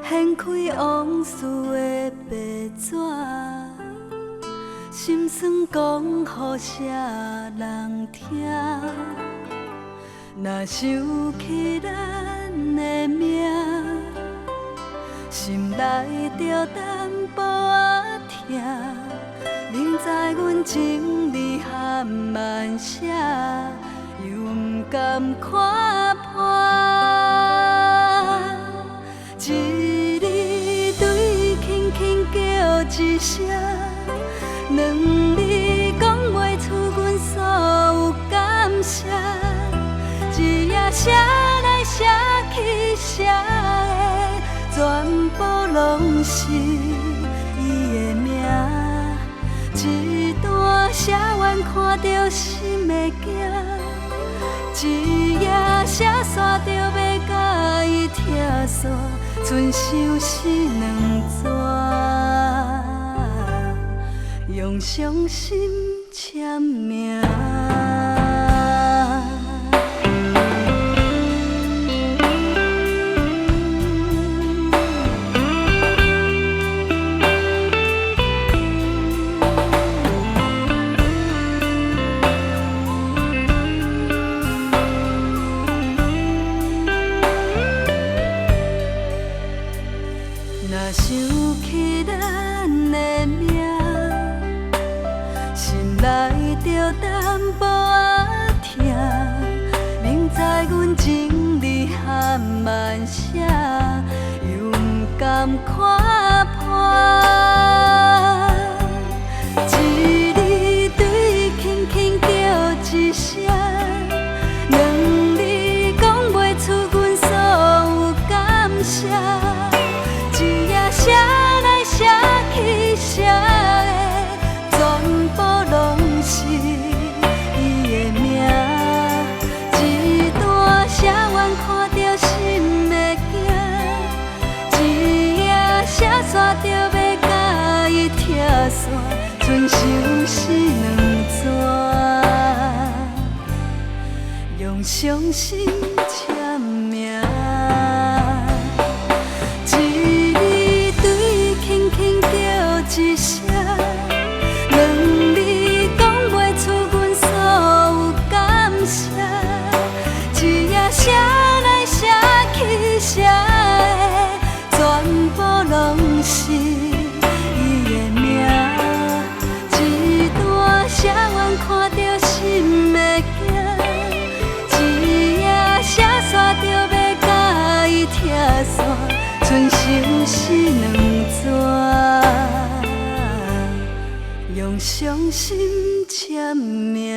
掀开往事的白纸，心酸讲予谁人听？若想起咱的名，心内就淡薄仔痛。明知阮情义含万舍，又不甘看破。一字对轻轻叫一声，两字讲袂出阮所有感谢。一夜写来写去写的，全部拢是伊的名。一段写完看着心会惊，一夜写煞着要甲伊拆散，剩剩是两纸，用伤心签名。若想起咱的名，心内就淡薄仔痛。明知阮情义含万舍，又不甘看破。一字对轻轻叫一声，两字讲袂出阮所有感谢。写来写去写的，全部拢是伊的名。一段写完看着心会惊，一夜写煞着要甲伊拆散，剩剩是两纸，用伤心签名。一声，两字讲袂出阮所有感谢。一夜写来写去写的，全部拢是伊的名。一段写完看着心会惊，一夜写煞着要甲伊拆散，剩剩是两纸。用伤心签名。